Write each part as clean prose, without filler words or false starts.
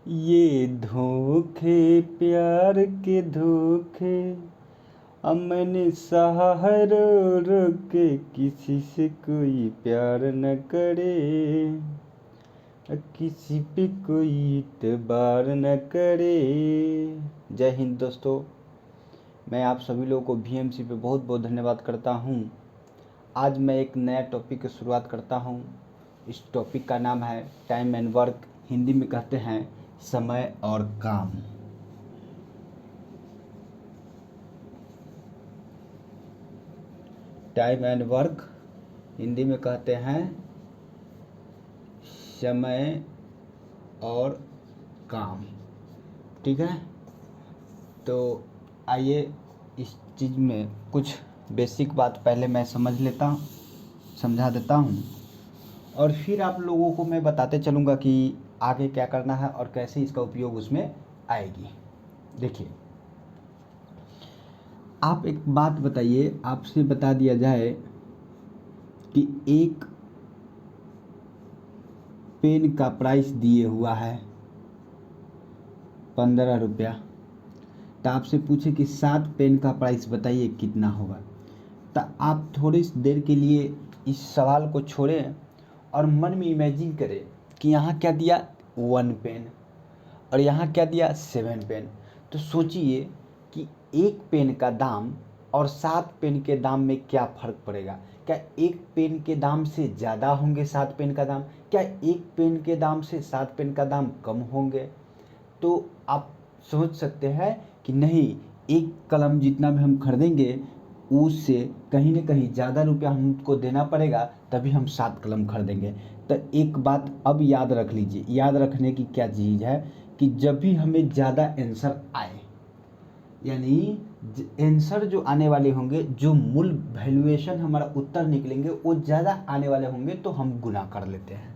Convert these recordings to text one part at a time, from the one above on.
ये धोखे प्यार के धोखे अब मैंने सहा है रो रो के, किसी से कोई प्यार न करे, किसी पे कोई इतबार न करे। जय हिंद दोस्तों, मैं आप सभी लोगों को VMC पे बहुत बहुत धन्यवाद करता हूँ। आज मैं एक नया टॉपिक की शुरुआत करता हूँ। इस टॉपिक का नाम है टाइम एंड वर्क, हिंदी में कहते हैं समय और काम। टाइम एंड वर्क हिंदी में कहते हैं समय और काम। ठीक है, तो आइए इस चीज़ में कुछ बेसिक बात पहले मैं समझा देता हूँ और फिर आप लोगों को मैं बताते चलूँगा कि आगे क्या करना है और कैसे इसका उपयोग उसमें आएगी। देखिए, आप एक बात बताइए, आपसे बता दिया जाए कि एक पेन का प्राइस दिए हुआ है 15 रुपया, तो आपसे पूछे कि 7 पेन का प्राइस बताइए कितना होगा, तो आप थोड़ी देर के लिए इस सवाल को छोड़ें और मन में इमेजिन करें कि यहाँ क्या दिया 1 पेन और यहाँ क्या दिया 7 पेन। तो सोचिए कि एक पेन का दाम और 7 पेन के दाम में क्या फ़र्क पड़ेगा। क्या एक पेन के दाम से ज़्यादा होंगे 7 पेन का दाम? क्या एक पेन के दाम से 7 पेन का दाम कम होंगे? तो आप सोच सकते हैं कि नहीं, एक कलम जितना भी हम खरीदेंगे उससे कहीं ना कहीं ज़्यादा रुपया हमको देना पड़ेगा, तभी हम 7 कलम खरीदेंगे। तो एक बात अब याद रख लीजिए, याद रखने की क्या चीज़ है कि जब भी हमें ज़्यादा आंसर आए, यानी आंसर जो आने वाले होंगे, जो मूल वैल्यूएशन हमारा उत्तर निकलेंगे वो ज़्यादा आने वाले होंगे, तो हम गुना कर लेते हैं।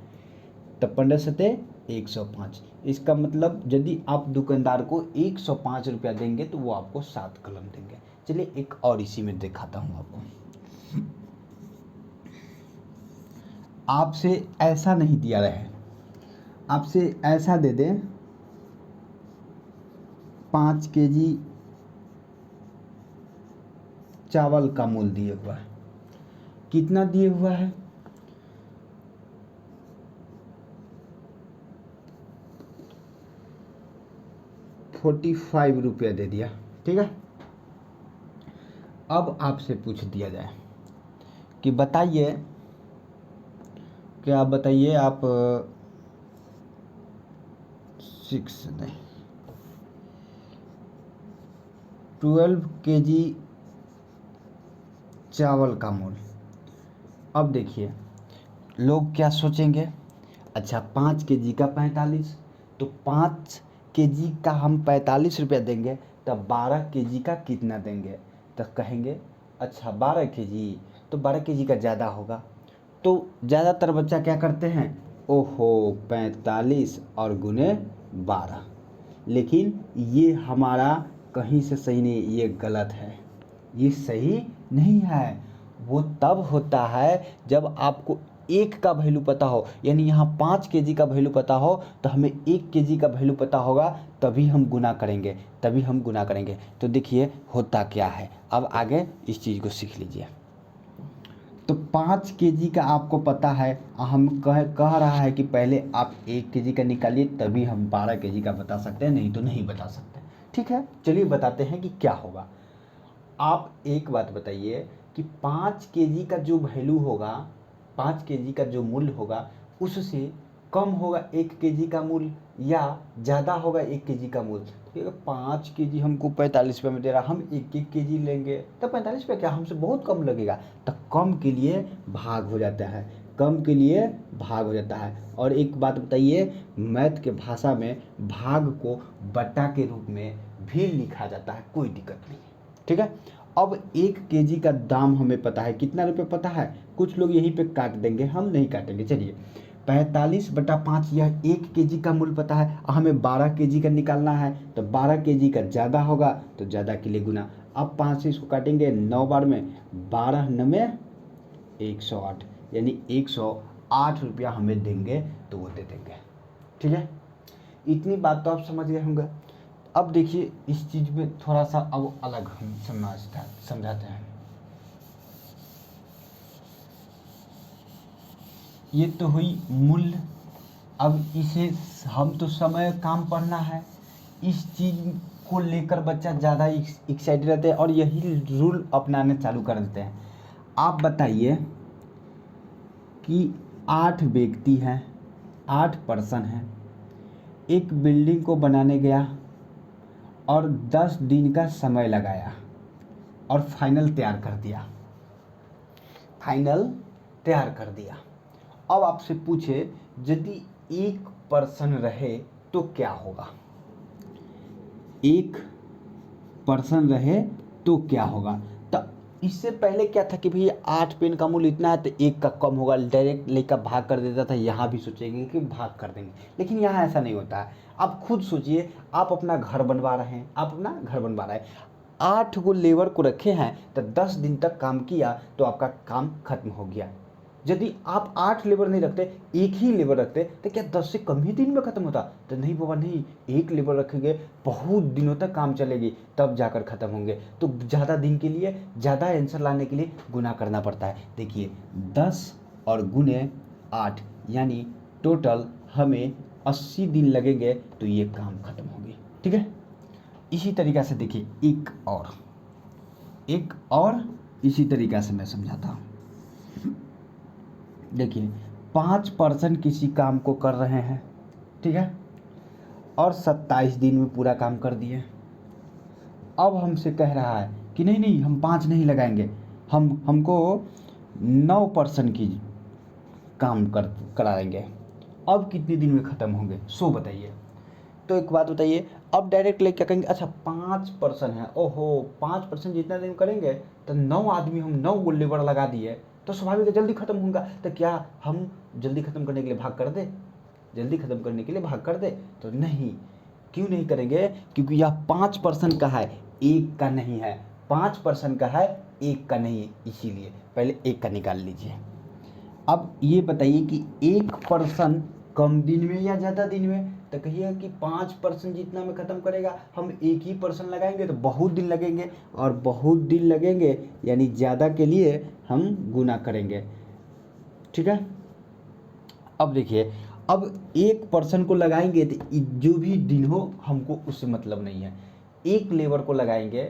तो 15 सते 105। इसका मतलब यदि आप दुकानदार को 105 रुपया देंगे तो वो आपको 7 कलम देंगे। चलिए एक और इसी में दिखाता हूँ आपको। आपसे ऐसा नहीं दिया रहे, आपसे ऐसा दे दें 5 केजी चावल का मूल दिए हुआ है। कितना दिए हुआ है? 45 रुपया दे दिया। ठीक है, अब आपसे पूछ दिया जाए कि बताइए, क्या आप बताइए, आप 12 केजी चावल का मूल। अब देखिए लोग क्या सोचेंगे, अच्छा 5 केजी का 45, तो 5 केजी का हम 45 रुपया देंगे, तब 12 केजी का कितना देंगे? तो कहेंगे अच्छा 12 केजी, तो 12 केजी का ज़्यादा होगा। तो ज़्यादातर बच्चा क्या करते हैं, ओहो 45 और गुने 12। लेकिन ये हमारा कहीं से सही नहीं, ये गलत है, ये सही नहीं है। वो तब होता है जब आपको एक का वैल्यू पता हो, यानी यहाँ 5 केजी का वैल्यू पता हो तो हमें 1 केजी का वैल्यू पता होगा, तभी हम गुना करेंगे। तो देखिए होता क्या है, अब आगे इस चीज़ को सीख लीजिए। तो 5 केजी का आपको पता है, हम कह रहा है कि पहले आप 1 केजी का निकालिए, तभी हम 12 केजी का बता सकते हैं, नहीं तो नहीं बता सकते। ठीक है, चलिए बताते हैं कि क्या होगा। आप एक बात बताइए कि 5 केजी का जो वैल्यू होगा, 5 केजी का जो मूल्य होगा, उससे कम होगा 1 केजी का मूल्य या ज़्यादा होगा 1 केजी का मूल्य? ठीक है, 5 केजी हमको 45 रुपये में दे रहा, हम 1 केजी लेंगे तो 45 रुपये क्या हमसे बहुत कम लगेगा, तो कम के लिए भाग हो जाता है, और एक बात बताइए, मैथ के भाषा में भाग को बट्टा के रूप में भी लिखा जाता है, कोई दिक्कत नहीं। ठीक है, अब 1 केजी का दाम हमें पता है, कितना रुपये पता है? कुछ लोग यहीं पे काट देंगे, हम नहीं काटेंगे। चलिए 45/5, यह 1 केजी का मूल्य पता है, हमें 12 केजी का निकालना है, तो 12 केजी का ज़्यादा होगा तो ज़्यादा के लिए गुना। अब 5 से इसको काटेंगे 9 बार में, 12 9 108, यानी 108 रुपया हमें देंगे तो वो दे देंगे। ठीक है, इतनी बात तो आप समझ गए होंगे। अब देखिए इस चीज़ में थोड़ा सा अब अलग हम समझाते हैं। ये तो हुई मूल्य। अब इसे हम तो समय काम पढ़ना है, इस चीज़ को लेकर बच्चा ज़्यादा एक्साइटेड रहते हैं और यही रूल अपनाने चालू कर देते हैं। आप बताइए कि 8 व्यक्ति हैं, 8 पर्सन हैं, एक बिल्डिंग को बनाने गया और 10 दिन का समय लगाया और फाइनल तैयार कर दिया। अब आपसे पूछे यदि एक पर्सन रहे तो क्या होगा? एक पर्सन रहे तो क्या होगा? तो इससे पहले क्या था कि भैया 8 पेन का मूल्य इतना है तो एक का कम होगा, डायरेक्ट लेकर भाग कर देता था। यहाँ भी सोचेंगे कि भाग कर देंगे, लेकिन यहाँ ऐसा नहीं होता है। आप खुद सोचिए, आप अपना घर बनवा रहे हैं, 8 गो लेबर को रखे हैं तो 10 दिन तक काम किया तो आपका काम खत्म हो गया। यदि आप 8 लेबर नहीं रखते, एक ही लेबर रखते तो क्या 10 से कम ही दिन में खत्म होता? तो नहीं बाबा नहीं, एक लेबर रखेंगे, बहुत दिनों तक काम चलेगी, तब जाकर खत्म होंगे। तो ज़्यादा दिन के लिए, ज़्यादा आंसर लाने के लिए गुना करना पड़ता है। देखिए 10 और गुने 8 यानी टोटल हमें 80 दिन लगेंगे तो ये काम खत्म होगी। ठीक है, इसी तरीक़ा से देखिए एक और इसी तरीक़ा से मैं समझाता हूँ। देखिए 5 पर्सन किसी काम को कर रहे हैं, ठीक है, और 27 दिन में पूरा काम कर दिए। अब हमसे कह रहा है कि नहीं हम 5 नहीं लगाएंगे, हमको 9 पर्सन की काम कराएंगे। अब कितने दिन में ख़त्म होंगे सो बताइए। तो एक बात बताइए, अब डायरेक्ट लेके क्या कहेंगे, अच्छा 5 पर्सन है, ओहो 5 पर्सन जितना दिन करेंगे तो 9 आदमी, हम 9 लेबर लगा दिए तो स्वाभाविक है जल्दी खत्म होगा। तो क्या हम जल्दी खत्म करने के लिए भाग कर दे? तो नहीं, क्यों नहीं करेंगे? क्योंकि यह 5 पर्सन का है, एक का नहीं है। 5 पर्सन का है, एक का नहीं है, इसीलिए पहले एक का निकाल लीजिए। अब ये बताइए कि एक पर्सन कम दिन में या ज़्यादा दिन में? तो कहिए कि 5 पर्सन जितना में ख़त्म करेगा, हम एक ही पर्सन लगाएंगे तो बहुत दिन लगेंगे, और बहुत दिन लगेंगे यानी ज़्यादा के लिए हम गुना करेंगे। ठीक है, अब देखिए, अब एक पर्सन को लगाएंगे तो जो भी दिन हो हमको उससे मतलब नहीं है। एक लेबर को लगाएंगे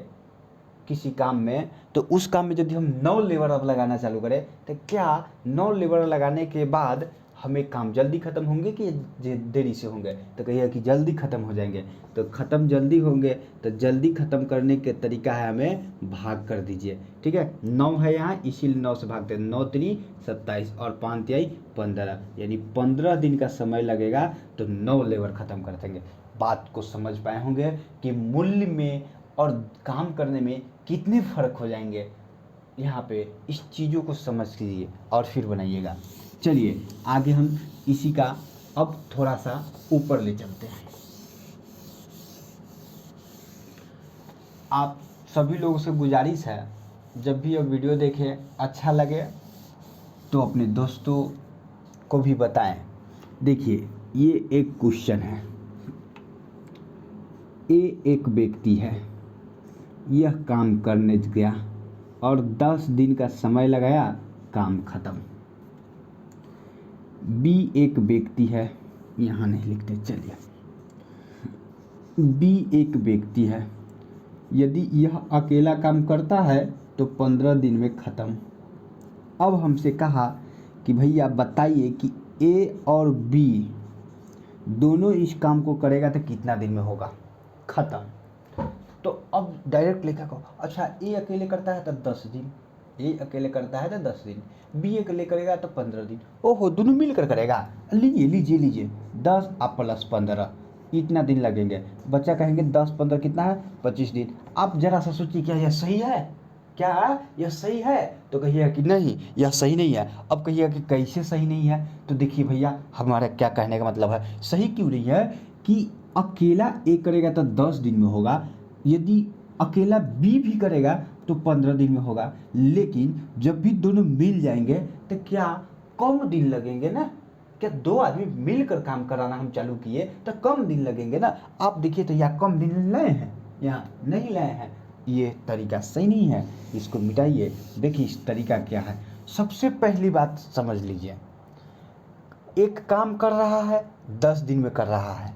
किसी काम में तो उस काम में यदि हम 9 लेबर अब लगाना चालू करें तो क्या 9 लेबर लगाने के बाद हमें काम जल्दी ख़त्म होंगे कि देरी से होंगे? तो कहिए कि जल्दी ख़त्म हो जाएंगे। तो ख़त्म जल्दी होंगे तो जल्दी ख़त्म करने के तरीका है हमें भाग कर दीजिए। ठीक है, 9 है यहाँ, इसीलिए 9 से भागते हैं। 9 3 27 और 5 तिहाई 15, यानी 15 दिन का समय लगेगा तो 9 लेबर ख़त्म कर देंगे। बात को समझ पाए होंगे कि मूल्य में और काम करने में कितने फ़र्क हो जाएंगे। यहाँ पे इस चीज़ों को समझ लीजिए और फिर बनाइएगा। चलिए आगे हम इसी का अब थोड़ा सा ऊपर ले चलते हैं। आप सभी लोगों से गुजारिश है, जब भी अब वीडियो देखें अच्छा लगे तो अपने दोस्तों को भी बताएं। देखिए ये एक क्वेश्चन है, एक व्यक्ति है, यह काम करने गया और 10 दिन का समय लगाया, काम खत्म। बी एक व्यक्ति है, यहाँ नहीं लिखते, चलिए बी एक व्यक्ति है, यदि यह अकेला काम करता है तो 15 दिन में ख़त्म। अब हमसे कहा कि भैया बताइए कि ए और बी दोनों इस काम को करेगा तो कितना दिन में होगा ख़त्म। तो अब डायरेक्ट लिखा कहो, अच्छा ए अकेले करता है तो 10 दिन, ए अकेले करता है तो 10 दिन, बी अकेले करेगा तो 15 दिन। ओहो दोनों मिलकर करेगा, लीजिए 10 आप प्लस 15, इतना दिन लगेंगे। बच्चा कहेंगे 10 15 कितना है, 25 दिन। आप जरा सा सोचिए, क्या यह सही है? तो कहिएगा कि नहीं यह सही नहीं है। अब कहिएगा कि कैसे सही नहीं है? तो देखिए भैया हमारा क्या कहने का मतलब है, सही क्यों नहीं है कि अकेला ए करेगा तो 10 दिन में होगा, यदि अकेला बी भी करेगा तो 15 दिन में होगा, लेकिन जब भी दोनों मिल जाएंगे तो क्या कम दिन लगेंगे ना, क्या दो आदमी मिलकर काम कराना हम चालू किए तो कम दिन लगेंगे ना। आप देखिए तो यहाँ कम दिन लाए हैं, यहाँ नहीं लाए हैं। ये तरीका सही नहीं है, इसको मिटाइए। देखिए इस तरीका क्या है। सबसे पहली बात समझ लीजिए, एक काम कर रहा है 10 दिन में कर रहा है।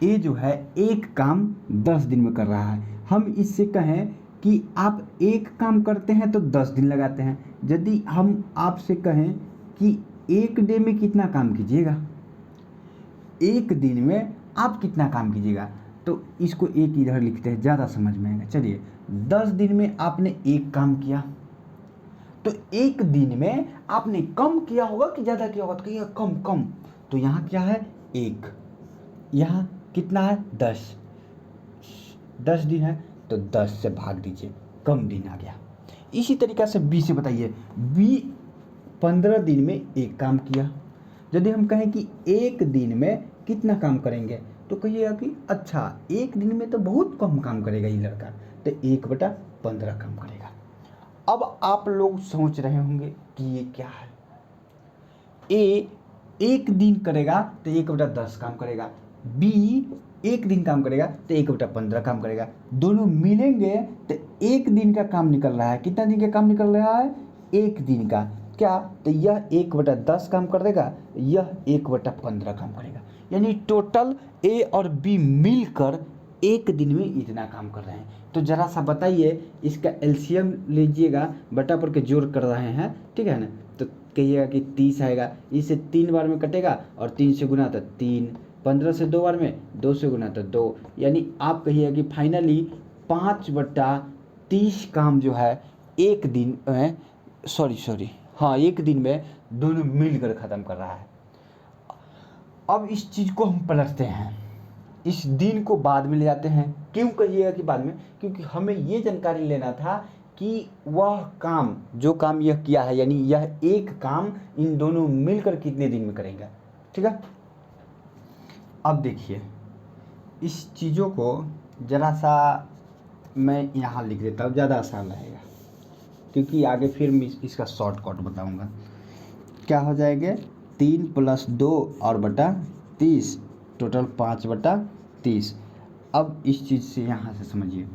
ये जो है एक काम 10 दिन में कर रहा है। हम इससे कहें कि आप एक काम करते हैं तो 10 दिन लगाते हैं। यदि हम आपसे कहें कि एक डे में कितना काम कीजिएगा, एक दिन में आप कितना काम कीजिएगा, तो इसको एक इधर लिखते हैं, ज़्यादा समझ में आएगा। चलिए 10 दिन में आपने एक काम किया, तो एक दिन में आपने कम किया होगा कि ज़्यादा किया होगा, तो कहिएगा कम कम। तो यहाँ क्या है एक, यहाँ कितना है 10, 10 दिन है तो 10 से भाग दीजिए, कम दिन आ गया। इसी तरीक़ा से बी से बताइए, बी 15 दिन में एक काम किया। यदि हम कहें कि एक दिन में कितना काम करेंगे, तो कहिएगा कि अच्छा एक दिन में तो बहुत कम काम करेगा ये लड़का, तो 1/15 काम करेगा। अब आप लोग सोच रहे होंगे कि ये क्या है। ए एक दिन करेगा तो 1/10 काम करेगा, बी एक दिन काम करेगा तो 1/15 काम करेगा। दोनों मिलेंगे तो एक दिन का काम निकल रहा है। कितना दिन का काम निकल रहा है, एक दिन का। क्या, तो यह 1/10 काम कर देगा, यह 1/15 काम करेगा। यानी टोटल ए और बी मिलकर एक दिन में इतना काम कर रहे हैं। तो ज़रा सा बताइए, इसका एलसीएम लीजिएगा, बटा पर के जोड़ कर रहे हैं, ठीक है ना। तो कहिएगा कि 30 आएगा, इसे 3 बार में कटेगा और 3 से गुना तो 3, 15 से 2 बार में 2 से गुना तो 2। यानी आप कहिएगा कि फाइनली 5/30 काम जो है एक दिन में, हाँ एक दिन में दोनों मिलकर ख़त्म कर रहा है। अब इस चीज़ को हम पलटते हैं, इस दिन को बाद में ले जाते हैं। क्यों कहिएगा कि बाद में, क्योंकि हमें ये जानकारी लेना था कि वह काम, जो काम यह किया है, यानी यह एक काम इन दोनों मिलकर कितने दिन में करेंगे, ठीक है। अब देखिए इस चीज़ों को ज़रा सा मैं यहाँ लिख देता हूँ, ज़्यादा आसान रहेगा, क्योंकि आगे फिर मैं इसका शॉर्टकट बताऊँगा। क्या हो जाएगा, 3 + 2 और बटा 30, टोटल 5/30। अब इस चीज़ से यहाँ से समझिए,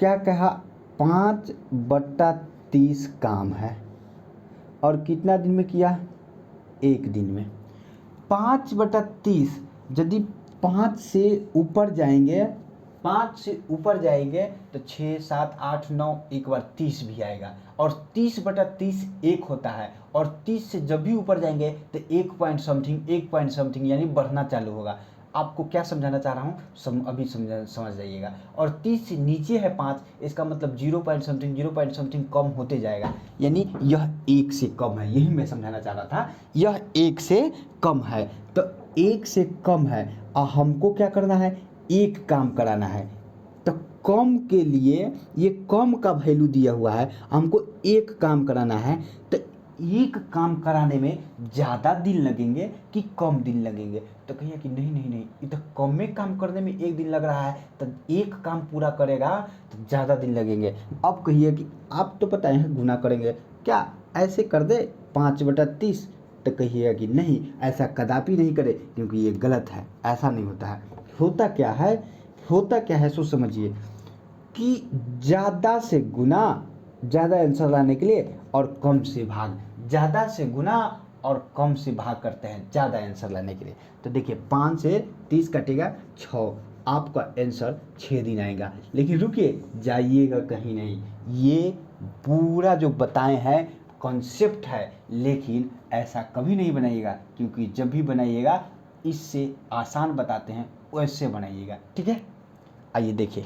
क्या कहा, 5/30 काम है और कितना दिन में किया, एक दिन में। 5/30, यदि 5 से ऊपर जाएंगे, 5 से ऊपर जाएंगे तो 6, 7, 8, 9, एक बार 30 भी आएगा। और 30/30 एक होता है, और 30 से जब भी ऊपर जाएंगे तो 1 पॉइंट समथिंग यानी बढ़ना चालू होगा। आपको क्या समझाना चाह रहा हूँ, अभी समझ जाइएगा। और 30 से नीचे है 5, इसका मतलब 0 पॉइंट समथिंग कम होते जाएगा, यानी यह 1 से कम है। यही मैं समझाना चाह रहा था, यह 1 से कम है। तो 1 से कम है और हमको क्या करना है, एक काम कराना है। तो कम के लिए ये कम का वैल्यू दिया हुआ है, हमको एक काम कराना है। तो एक काम कराने में ज़्यादा दिन लगेंगे कि कम दिन लगेंगे, तो कहिए कि नहीं, ये तो कम में काम करने में एक दिन लग रहा है, तो एक काम पूरा करेगा तो ज़्यादा दिन लगेंगे। अब कहिए कि आप तो पता है गुना करेंगे, क्या ऐसे कर दे 5/30, तो कहिएगा कि नहीं, ऐसा कदापि नहीं करे, क्योंकि ये गलत है, ऐसा नहीं होता है। होता क्या है सो समझिए कि ज़्यादा से गुना, ज़्यादा आंसर लाने के लिए, और कम से भाग, ज़्यादा से गुना और कम से भाग करते हैं ज़्यादा आंसर लाने के लिए। तो देखिए 5 से 30 कटेगा 6, आपका आंसर 6 दिन आएगा। लेकिन रुकिए, जाइएगा कहीं नहीं, ये पूरा जो बताए हैं कॉन्सेप्ट है, लेकिन ऐसा कभी नहीं बनाइएगा, क्योंकि जब भी बनाइएगा इससे आसान बताते हैं वैसे बनाइएगा, ठीक है। आइए देखिए,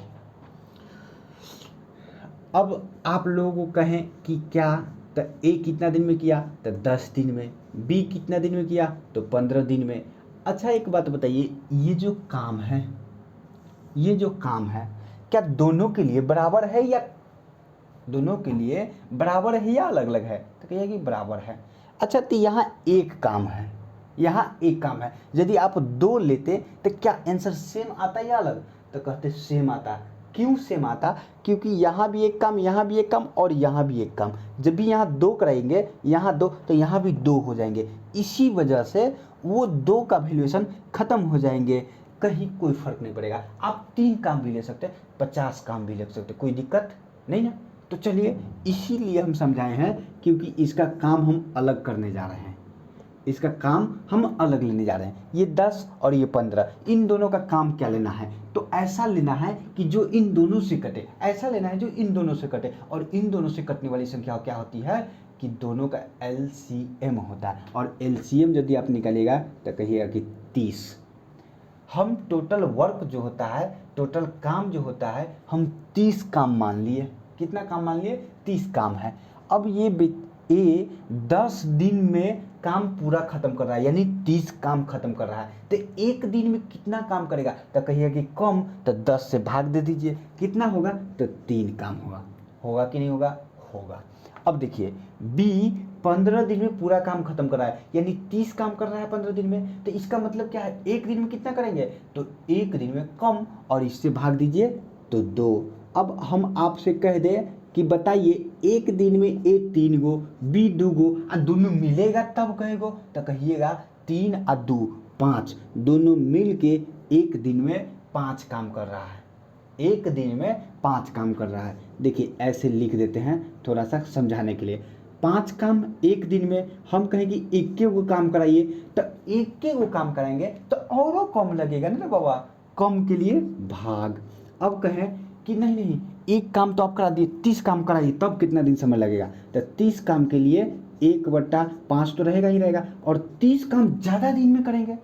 अब आप लोगों को कहें कि क्या, तो ए कितना दिन में किया, तो 10 दिन में, बी कितना दिन में किया, तो 15 दिन में। अच्छा एक बात बताइए, ये जो काम है क्या दोनों के लिए बराबर है, या दोनों के लिए बराबर है या अलग अलग है, तो कहिए कि बराबर है। अच्छा तो यहाँ एक काम है, यदि आप 2 लेते तो क्या आंसर सेम आता या अलग, तो कहते सेम आता। क्यों सेम आता? क्योंकि यहाँ भी एक काम, यहाँ भी एक काम और यहाँ भी एक काम। जब भी यहाँ 2 कराएंगे, यहाँ 2, तो यहाँ भी 2 हो जाएंगे। इसी वजह से वो 2 का वैल्यूएशन ख़त्म हो जाएंगे। कहीं कोई फ़र्क नहीं पड़ेगा। आप 3 काम भी ले सकते हैं, 50 काम भी ले सकते हैं, कोई दिक्कत नहीं ना। तो चलिए, इसीलिए हम समझाए हैं, क्योंकि इसका काम हम अलग करने जा रहे हैं। इसका काम हम अलग लेने जा रहे हैं। ये 10 और ये 15, इन दोनों का काम क्या लेना है? तो ऐसा लेना है कि जो इन दोनों से कटे, ऐसा लेना है जो इन दोनों से कटे। और इन दोनों से कटने वाली संख्या क्या होती है? कि दोनों का LCM होता है। और LCM यदि आप निकालिएगा तो कहिएगा कि 30। हम टोटल वर्क जो होता है, टोटल काम जो होता है, हम 30 काम मान लिए। कितना काम मान लिए? 30 काम है। अब ये 10 दिन में काम पूरा खत्म कर रहा है, यानी 30 काम खत्म कर रहा है। तो एक दिन में कितना काम करेगा? तो कहिए कि कम, तो 10 से भाग दे दीजिए। कितना होगा? तो 3 काम होगा। होगा कि नहीं होगा? होगा। अब देखिए, B 15 दिन में पूरा काम खत्म कर रहा है, यानी 30 काम कर रहा है 15 दिन में। तो इसका मतलब क्या है? एक दिन में कितना करेंगे? तो एक दिन में कम, और इससे भाग दीजिए तो 2। अब हम आपसे कह दें कि बताइए, एक दिन में A 3 गो, B 2 गो, और दोनों मिलेगा तब कहेगो। तो कहिएगा 3 और 2 5, दोनों मिल के एक दिन में 5 काम कर रहा है। एक दिन में 5 काम कर रहा है। देखिए, ऐसे लिख देते हैं थोड़ा सा समझाने के लिए। 5 काम एक दिन में, हम कहें कि 21 गो काम कराइए, तो 21 गो काम कराएंगे तो औरों कम लगेगा ना बाबा। कम के लिए भाग। अब कहें कि नहीं, एक काम तो आप करा दिए, 30 काम कराइए, तब कितना दिन समय लगेगा? तो 30 काम के लिए 1/5 तो रहेगा ही रहेगा। और 30 काम ज़्यादा दिन में करेंगे,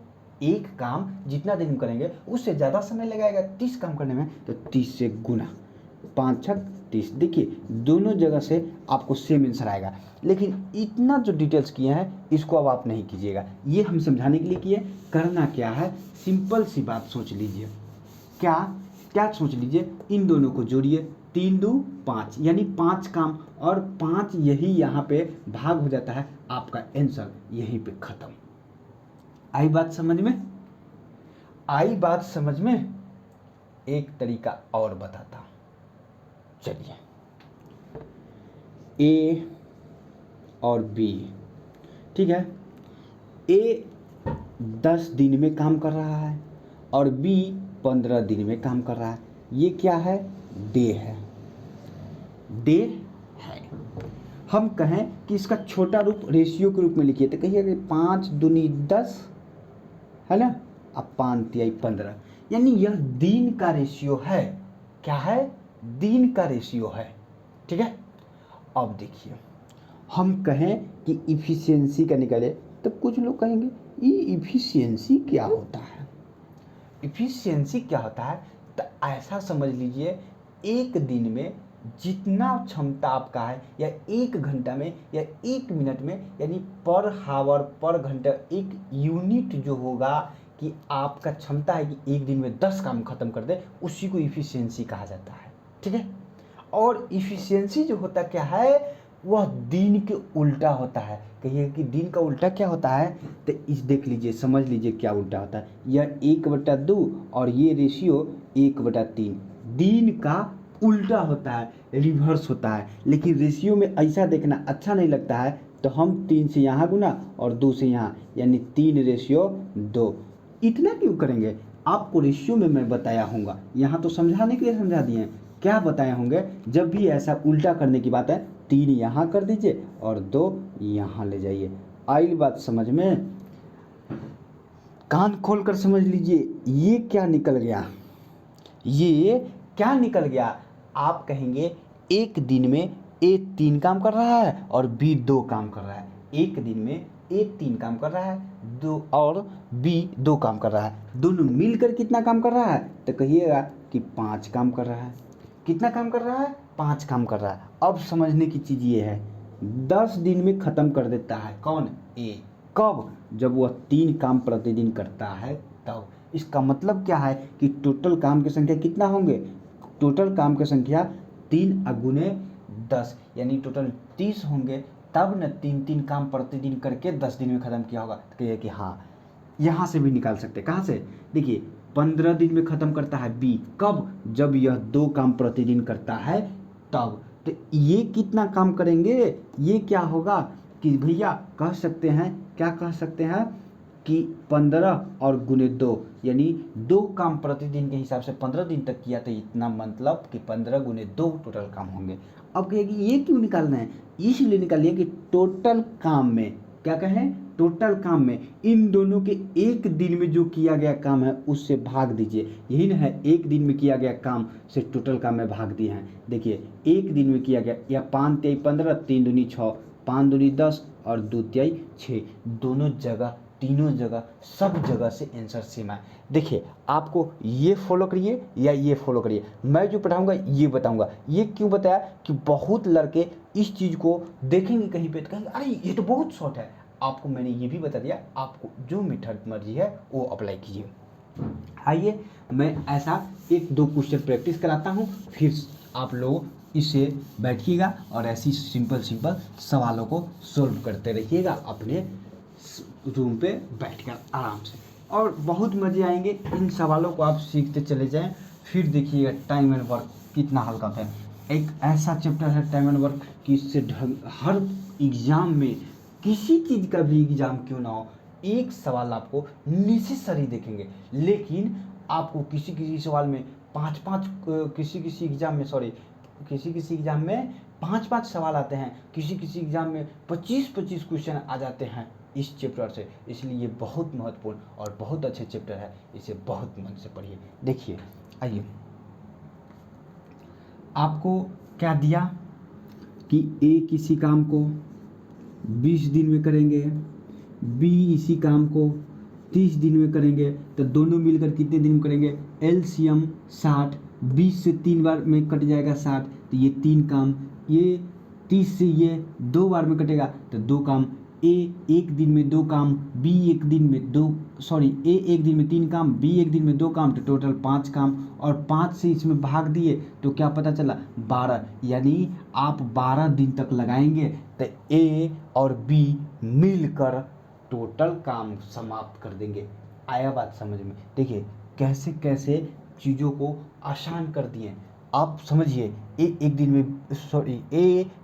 एक काम जितना दिन में करेंगे उससे ज़्यादा समय लगाएगा 30 काम करने में। तो 30 से गुना, 5 छक 30। देखिए, दोनों जगह से आपको सेम आंसर आएगा। लेकिन इतना जो डिटेल्स किए हैं, इसको अब आप नहीं कीजिएगा। ये हम समझाने के लिए किए। करना क्या है? सिंपल सी बात सोच लीजिए। क्या क्या सोच लीजिए, इन दोनों को जोड़िए। 3 2 5, यानी 5 काम, और 5 यही यहाँ पे भाग हो जाता है। आपका आंसर यहीं पे खत्म। आई बात समझ में? आई बात समझ में? एक तरीका और बताता हूं, चलिए। A और B, ठीक है। A 10 दिन में काम कर रहा है और B 15 दिन में काम कर रहा है। ये क्या है? डे है। डे है। हम कहें कि इसका छोटा रूप रेशियो के रूप में लिखिए, तो कहिए कि 5 दूनी 10 है ना, अब 5 तिहाई 15, यानी यह दिन का रेशियो है। क्या है? दिन का रेशियो है। ठीक है। अब देखिए, हम कहें कि इफिशियंसी का निकाले, तो कुछ लोग कहेंगे ये इफिशियंसी क्या होता है? इफिशियंसी क्या होता है? तो ऐसा समझ लीजिए, एक दिन में जितना क्षमता आपका है, या 1 घंटा में या 1 मिनट में, यानी पर हावर पर घंटा, एक यूनिट जो होगा कि आपका क्षमता है कि एक दिन में 10 काम खत्म कर दे, उसी को इफिशियंसी कहा जाता है। ठीक है। और इफिशियंसी जो होता क्या है? वह दिन के उल्टा होता है। कहिए कि दिन का उल्टा क्या होता है? तो इस देख लीजिए, समझ लीजिए क्या उल्टा होता है। यह 1/2 और ये रेशियो 1/3 दिन का उल्टा होता है, रिवर्स होता है। लेकिन रेशियो में ऐसा देखना अच्छा नहीं लगता है, तो हम 3 से यहाँ गुना और 2 से यहाँ, यानी 3/2। इतना क्यों करेंगे? आपको रेशियो में मैं बताया हूँगा, यहाँ तो समझाने के लिए समझा दिए हैं। क्या बताए होंगे? जब भी ऐसा उल्टा करने की बात है, 3 यहाँ कर दीजिए और 2 यहाँ ले जाइए। आई बात समझ में? कान खोल कर समझ लीजिए, ये क्या निकल गया? ये क्या निकल गया? आप कहेंगे एक दिन में A 3 काम कर रहा है और B 2 काम कर रहा है। एक दिन में A 3 काम कर रहा है, 2 और B 2 काम कर रहा है। दोनों मिलकर कितना काम कर रहा है? तो कहिएगा कि 5 काम कर रहा है। कितना काम कर रहा है? 5 काम कर रहा है। अब समझने की चीज़ ये है, 10 दिन में ख़त्म कर देता है कौन? A। कब? जब वह 3 काम प्रतिदिन करता है तब। इसका मतलब क्या है कि टोटल काम की संख्या कितना होंगे? टोटल काम की संख्या 3 अगुने 10, यानी टोटल 30 होंगे। तब न 3 काम प्रतिदिन करके 10 दिन में ख़त्म किया होगा। तो कहिए कि हाँ, यहाँ से भी निकाल सकते हैं। कहाँ से? देखिए, 15 दिन में ख़त्म करता है बी। कब? जब यह 2 काम प्रतिदिन करता है तब। तो ये कितना काम करेंगे? ये क्या होगा कि भैया कह सकते हैं, क्या कह सकते हैं कि 15 और गुने 2, यानी 2 काम प्रतिदिन के हिसाब से 15 दिन तक किया तो इतना, मतलब कि 15 गुने 2 टोटल काम होंगे। अब कहेगी ये क्यों निकालना है? इसलिए निकालिए कि टोटल काम में, क्या कहें, टोटल काम में इन दोनों के एक दिन में जो किया गया काम है उससे भाग दीजिए। यही ना है, एक दिन में किया गया काम से टोटल काम में भाग दिए हैं। देखिए एक दिन में किया गया, या 5 तिहाई 15, 3 दूनी 6, 5 दूनी 10 और 2 तिहाई 6, दोनों जगह, तीनों जगह, सब जगह से आंसर सेम है। देखिए आपको ये फॉलो करिए या ये फॉलो करिए, मैं जो पढ़ाऊंगा ये बताऊंगा। ये क्यों बताया कि बहुत लड़के इस चीज़ को देखेंगे कहीं पे तो कहेंगे अरे ये तो बहुत शॉर्ट है। आपको मैंने ये भी बता दिया, आपको जो मेथड मर्जी है वो अप्लाई कीजिए। आइए मैं ऐसा 1-2 क्वेश्चन प्रैक्टिस कराता हूँ, फिर आप लोग इसे बैठिएगा और ऐसी सिंपल सवालों को सोल्व करते रहिएगा अपने रूम पे बैठकर आराम से, और बहुत मज़े आएंगे। इन सवालों को आप सीखते चले जाएं, फिर देखिएगा टाइम एंड वर्क कितना हल्का होता है। एक ऐसा चैप्टर है टाइम एंड वर्क कि इससे हर एग्ज़ाम में, किसी चीज़ का भी एग्ज़ाम क्यों ना हो, एक सवाल आपको नेसेसरी देखेंगे। लेकिन आपको किसी सवाल में 5-5, किसी एग्ज़ाम में 5-5 सवाल आते हैं, किसी एग्ज़ाम में 25-25 क्वेश्चन आ जाते हैं इस चैप्टर से। इसलिए ये बहुत महत्वपूर्ण और बहुत अच्छे चैप्टर है, इसे बहुत मन से पढ़िए। देखिए आइए, आपको क्या दिया कि ए किसी काम को 20 दिन में करेंगे, बी इसी काम को 30 दिन में करेंगे, तो दोनों मिलकर कितने दिन में करेंगे? एलसीएम 60, 20 से 3 बार में कट जाएगा 60, तो ये 3 काम, ये 30 से ये 2 बार में कटेगा तो 2 काम। ए एक दिन में 2 काम, बी एक दिन में 2, ए एक दिन में 3 काम, बी एक दिन में 2 काम, तो टोटल 5 काम। और 5 से इसमें भाग दिए तो क्या पता चला? 12, यानी आप 12 दिन तक लगाएंगे तो ए और बी मिलकर टोटल काम समाप्त कर देंगे। आया बात समझ में? देखिए कैसे कैसे चीज़ों को आसान कर दिए आप, समझिए। ए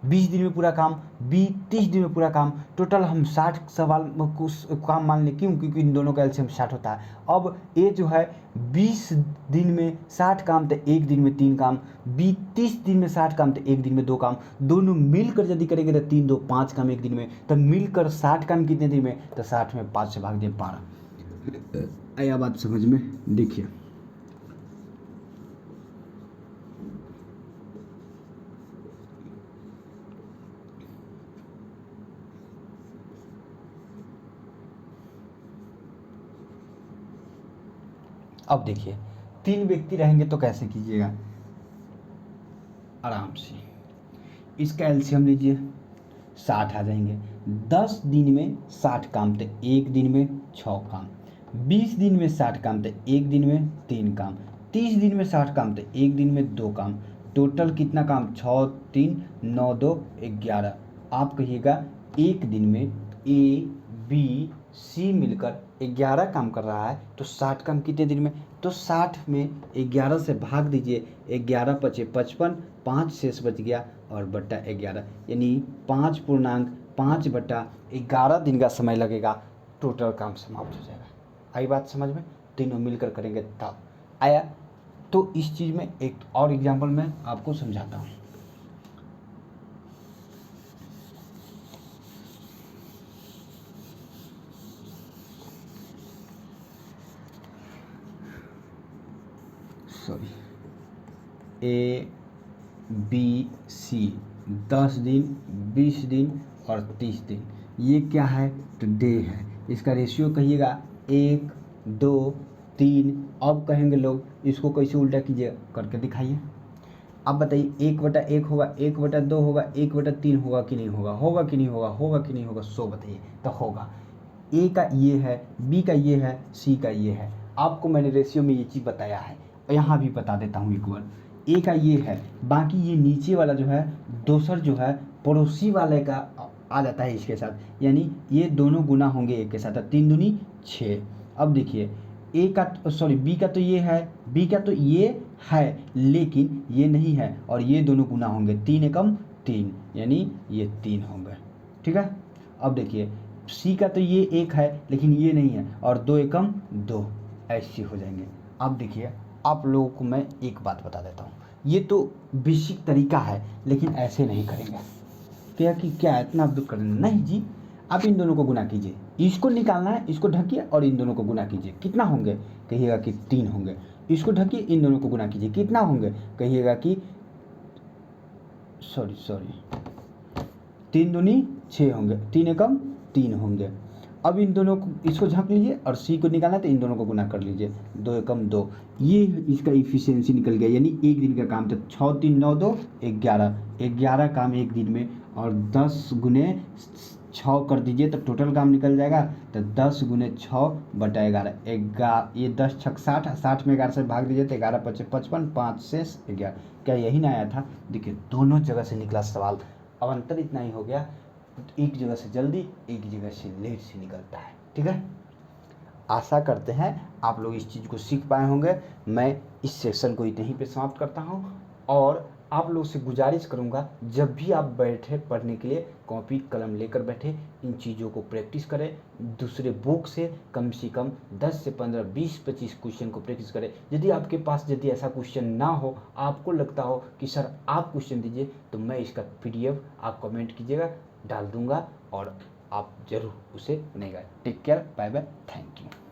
20 दिन में पूरा काम, बी 30 दिन में पूरा काम, टोटल हम 60 सवाल काम मान लें। क्यों? क्योंकि इन दोनों का एलसीएम 60 होता है। अब ए जो है 20 दिन में 60 काम तो एक दिन में 3 काम, बी 30 दिन में 60 काम तो एक दिन में 2 काम, दोनों मिलकर यदि करेंगे तो 3 2 5 काम एक दिन में, तो मिलकर 60 काम कितने दिन में? तो 60 में 5 से भाग दिए 12। आया बात समझ में? देखिए अब देखिए 3 व्यक्ति रहेंगे तो कैसे कीजिएगा? आराम से इसका एलसीएम लीजिए, 60 आ जाएंगे। 10 दिन में 60 काम तो एक दिन में 6 काम, 20 दिन में 60 काम तो एक दिन में 3 काम, 30 दिन में 60 काम तो एक दिन में 2 काम, टोटल कितना काम? 6 3 9 2 11। आप कहिएगा एक दिन में ए बी सी मिलकर 11 काम कर रहा है, तो 60 काम कितने दिन में? तो 60 में 11 से भाग दीजिए, 11 पचे 55, 5 शेष बच गया और बट्टा 11, यानी 5.5/11 दिन का समय लगेगा, टोटल काम समाप्त हो जाएगा। आई बात समझ में? तीनों मिलकर करेंगे तब। आया? तो इस चीज़ में एक और एग्जाम्पल मैं आपको समझाता हूँ। ए बी सी 10 दिन, 20 दिन और 30 दिन, ये क्या है? तो डे है। इसका रेशियो कहिएगा 1 2 3। अब कहेंगे लोग इसको कैसे उल्टा कीजिए, करके दिखाइए। अब बताइए 1/1 होगा, 1/2 होगा, 1/3 होगा कि नहीं होगा? होगा कि नहीं होगा? होगा कि नहीं होगा? 100 बताइए। तो होगा। ए का ये है, बी का ये है, सी का ये है। आपको मैंने रेशियो में ये चीज़ बताया है, यहाँ भी बता देता हूँ एक बार। ए का ये है, बाकी ये नीचे वाला जो है दोसर जो है पड़ोसी वाले का आ जाता है इसके साथ, यानी ये दोनों गुना होंगे एक के साथ, 3 दूनी 6। अब देखिए ए का सॉरी बी का तो ये है, बी का तो ये है लेकिन ये नहीं है, और ये दोनों गुना होंगे, 3 एकम 3 यानी ये 3 होंगे। ठीक है, अब देखिए सी का तो ये 1 है लेकिन ये नहीं है, और 2 एकम 2 ऐसे हो जाएंगे। अब देखिए आप लोगों को मैं एक बात बता देता हूँ, ये तो बेसिक तरीका है लेकिन ऐसे नहीं करेंगे। क्या कि क्या इतना आप दुख करेंगे, नहीं जी, आप इन दोनों को गुना कीजिए, इसको निकालना है, इसको ढकिए और इन दोनों को गुना कीजिए, कितना होंगे, कहिएगा कि 3 होंगे। इसको ढकिए, इन दोनों को गुना कीजिए, कितना होंगे, कहिएगा कि सॉरी 3 दूनी 6 होंगे, 3 एकम 3 होंगे। अब इन दोनों को, इसको झाँक लीजिए और सी को निकालना है तो इन दोनों को गुना कर लीजिए, 2 एकम 2, ये इसका इफिशियंसी निकल गया, यानी एक दिन का काम था। 6 3 9 2 11, 11 काम एक दिन में, और 10 गुने 6 कर दीजिए तो टोटल काम निकल जाएगा। तो 10 गुने 6 बटा 11, ये 10 छक 60, 60 में 11 से भाग दीजिए तो 11 पचे 55, 5 से 11, क्या यही ना आया था। देखिए दोनों जगह से निकला सवाल, अब अंतर इतना ही हो गया, एक जगह से जल्दी एक जगह से लेट से निकलता है। ठीक है, आशा करते हैं आप लोग इस चीज़ को सीख पाए होंगे। मैं इस सेक्शन को यहीं पे समाप्त करता हूं, और आप लोग से गुजारिश करूंगा जब भी आप बैठे पढ़ने के लिए कॉपी कलम लेकर बैठे, इन चीज़ों को प्रैक्टिस करें, दूसरे बुक से कम 10 से 15 20 25 क्वेश्चन को प्रैक्टिस करें। यदि आपके पास यदि ऐसा क्वेश्चन ना हो, आपको लगता हो कि सर आप क्वेश्चन दीजिए, तो मैं इसका PDF आप कमेंट कीजिएगा, डाल दूंगा और आप ज़रूर उसे बनेगा। Take care, bye bye, thank you.